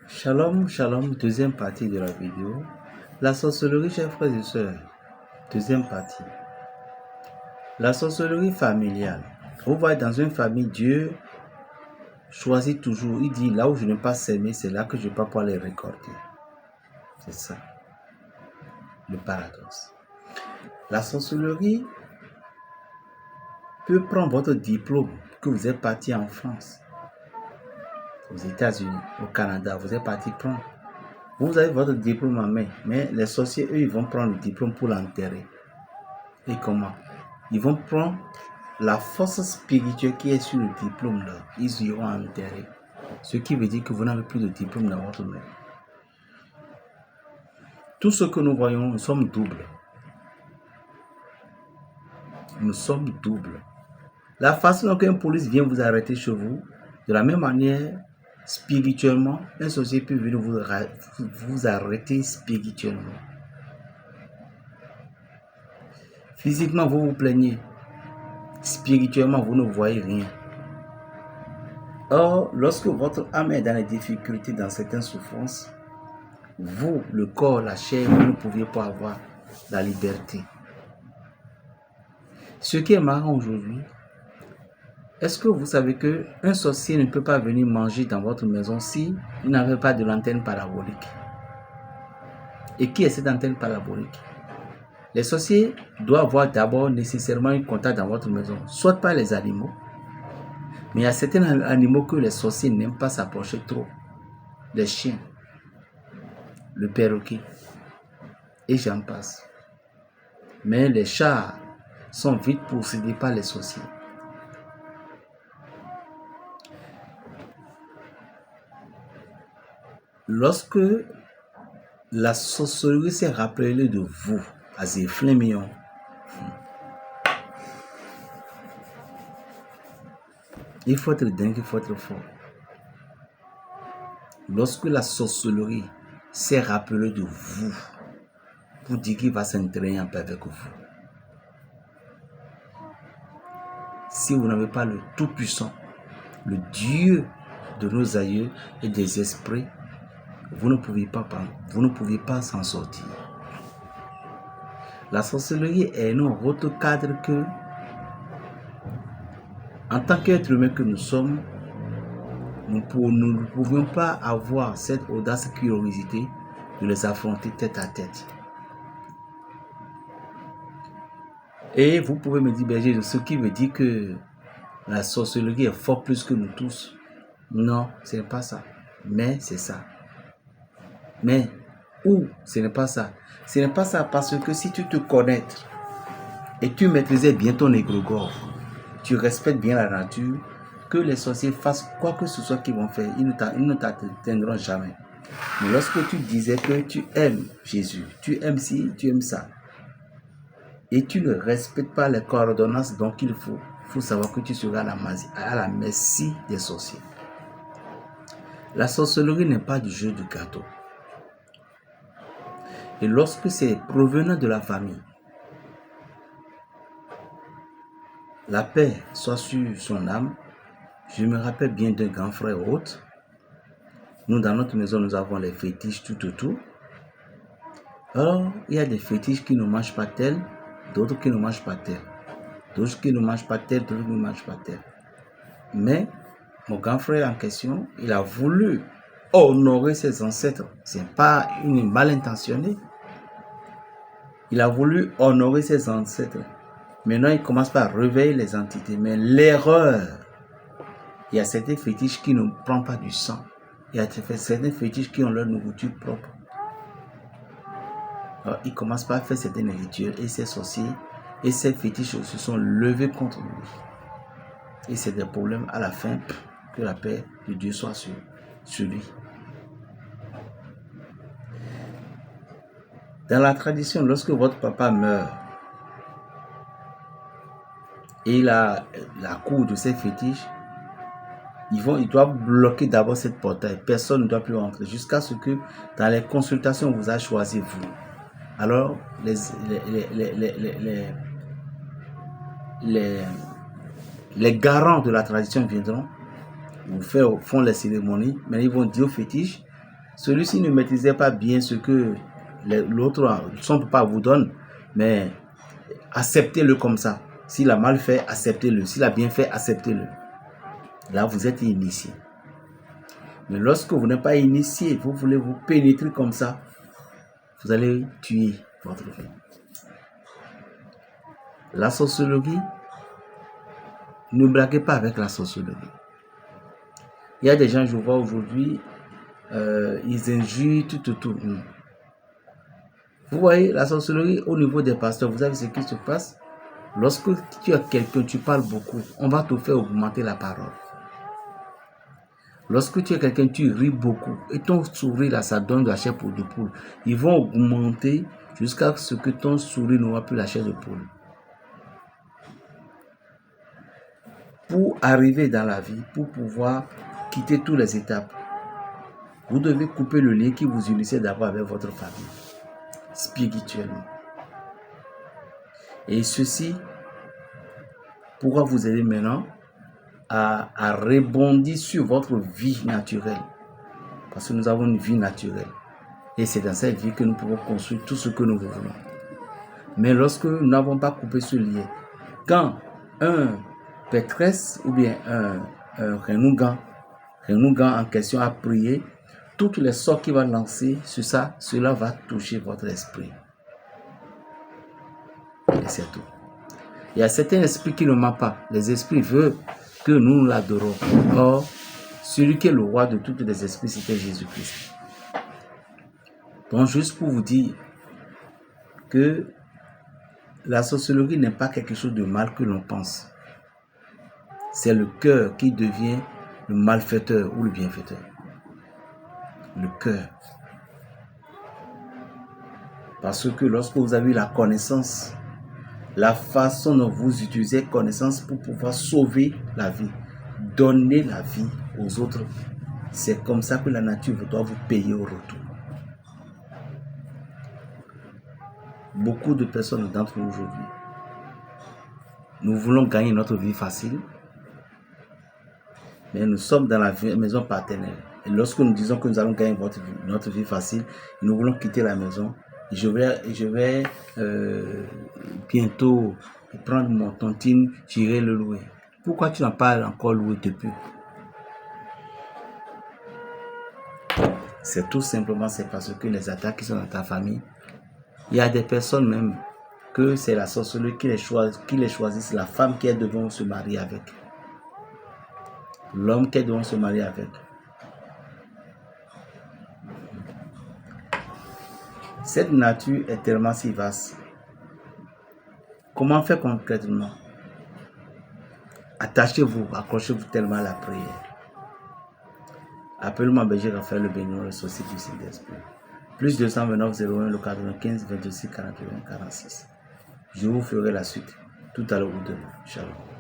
Shalom, shalom, deuxième partie de la vidéo. La sorcellerie, chers frères et sœurs, deuxième partie. La sorcellerie familiale. Vous voyez, dans une famille, Dieu choisit toujours. Il dit, là où je n'ai pas sémé, c'est là que je ne vais pas pouvoir les récolter. C'est ça, le paradoxe. La sorcellerie peut prendre votre diplôme, que vous êtes parti en France, aux États-Unis, au Canada, vous êtes parti prendre. Vous avez votre diplôme en main, mais les sorciers, eux, ils vont prendre le diplôme pour l'enterrer. Et comment? Ils vont prendre la force spirituelle qui est sur le diplôme là. Ils iront enterrer. Ce qui veut dire que vous n'avez plus de diplôme dans votre main. Tout ce que nous voyons, nous sommes doubles. Nous sommes doubles. La façon dont une police vient vous arrêter chez vous, de la même manière, spirituellement, un sorcier peut venir vous arrêter spirituellement. Physiquement, vous vous plaignez. Spirituellement, vous ne voyez rien. Or, lorsque votre âme est dans les difficultés, dans certaines souffrances, vous, le corps, la chair, vous ne pouviez pas avoir la liberté. Ce qui est marrant aujourd'hui, est-ce que vous savez qu'un sorcier ne peut pas venir manger dans votre maison si il n'avait pas de l'antenne parabolique? Et qui est cette antenne parabolique? Les sorciers doivent avoir d'abord nécessairement un contact dans votre maison, soit par les animaux, mais il y a certains animaux que les sorciers n'aiment pas s'approcher trop. Les chiens, le perroquet, et j'en passe. Mais les chats sont vite possédés par les sorciers. Lorsque la sorcellerie s'est rappelée de vous, à Zéphlémion, il faut être dingue, il faut être fort. Lorsque la sorcellerie s'est rappelée de vous, pour dire qu'il va s'entraîner un peu avec vous. Si vous n'avez pas le Tout-Puissant, le Dieu de nos aïeux et des esprits, vous ne pouvez pas s'en sortir. La sorcellerie est un autre cadre que, en tant qu'être humain que nous sommes, nous ne pouvions pas avoir cette audace et curiosité de les affronter tête à tête. Et vous pouvez me dire, berger, ce qui veut dire que la sorcellerie est fort plus que nous tous. Non, ce n'est pas ça. Mais c'est ça. Mais où ce n'est pas ça? Ce n'est pas ça parce que si tu te connais et tu maîtrisais bien ton égrégore, tu respectes bien la nature, que les sorciers fassent quoi que ce soit qu'ils vont faire, ils ne t'atteindront jamais. Mais lorsque tu disais que tu aimes Jésus, tu aimes ci, tu aimes ça, et tu ne respectes pas les coordonnées dont il faut savoir que tu seras à la merci des sorciers. La sorcellerie n'est pas du jeu de gâteau. Et lorsque c'est provenant de la famille, la paix soit sur son âme. Je me rappelle bien d'un grand frère autre. Nous, dans notre maison, nous avons les fétiches tout autour. Alors, il y a des fétiches qui ne mangent pas tel, d'autres qui ne mangent pas tel. D'autres qui ne mangent pas tel, d'autres qui ne mangent pas tel. Mais, mon grand frère en question, il a voulu honorer ses ancêtres. Ce n'est pas une mal intentionnée. Il a voulu honorer ses ancêtres. Maintenant, il commence par réveiller les entités. Mais l'erreur, il y a certains fétiches qui ne prennent pas du sang. Il y a certains fétiches qui ont leur nourriture propre. Alors, il commence par faire certains rituels et ces sorciers et ces fétiches se sont levés contre lui. Et c'est des problèmes à la fin. Que la paix de Dieu soit sur lui. Dans la tradition, lorsque votre papa meurt et il a la cour de ces fétiches, ils doivent bloquer d'abord cette portail. Personne ne doit plus entrer jusqu'à ce que dans les consultations, on vous a choisi vous. Alors, les garants de la tradition viendront, font les cérémonies, mais ils vont dire aux fétiches Celui-ci ne maîtrisait pas bien ce que l'autre, son papa vous donne, mais acceptez-le comme ça. S'il a mal fait, acceptez-le. S'il a bien fait, acceptez-le. Là, vous êtes initié. Mais lorsque vous n'êtes pas initié, vous voulez vous pénétrer comme ça, vous allez tuer votre vie. La sorcellerie, ne blaguez pas avec la sorcellerie. Il y a des gens, je vois aujourd'hui, ils injurent tout. Vous voyez, la sorcellerie au niveau des pasteurs, vous savez ce qui se passe? Lorsque tu as quelqu'un, tu parles beaucoup, on va te faire augmenter la parole. Lorsque tu as quelqu'un, tu ris beaucoup et ton sourire là, ça donne de la chair de poule. Ils vont augmenter jusqu'à ce que ton sourire n'aura plus la chair de poule. Pour arriver dans la vie, pour pouvoir quitter toutes les étapes, vous devez couper le lien qui vous unissait d'abord avec votre famille, spirituellement. Et ceci pourra vous aider maintenant à rebondir sur votre vie naturelle. Parce que nous avons une vie naturelle. Et c'est dans cette vie que nous pouvons construire tout ce que nous voulons. Mais lorsque nous n'avons pas coupé ce lien, quand un pétresse ou bien un renougan en question a prié, toutes les sorts qu'il va lancer sur ça, cela va toucher votre esprit. Et c'est tout. Il y a certains esprits qui ne mentent pas. Les esprits veulent que nous l'adorons. Or, celui qui est le roi de tous les esprits, c'était Jésus-Christ. Donc, juste pour vous dire que la sorcellerie n'est pas quelque chose de mal que l'on pense. C'est le cœur qui devient le malfaiteur ou le bienfaiteur. Le cœur. Parce que lorsque vous avez la connaissance, la façon dont vous utilisez connaissance pour pouvoir sauver la vie, donner la vie aux autres, c'est comme ça que la nature doit vous payer au retour. Beaucoup de personnes d'entre nous aujourd'hui, nous voulons gagner notre vie facile, mais nous sommes dans la maison paternelle. Et lorsque nous disons que nous allons gagner notre vie facile, nous voulons quitter la maison. Je vais bientôt prendre mon tontine, j'irai le louer. Pourquoi tu n'as pas encore loué depuis? C'est tout simplement, c'est parce que les attaques qui sont dans ta famille, il y a des personnes même que c'est la sorcellerie qui les choisissent, la femme qui est devant se marier avec, l'homme qui est devant se marier avec. Cette nature est tellement si vaste. Comment faire concrètement? Attachez-vous, accrochez-vous tellement à la prière. Appelez-moi berger Raphaël Le Bénion, le sorcier du Saint-Esprit. Plus 229 01 le 95 26 41 46. Je vous ferai la suite tout à l'heure ou demain. Shalom.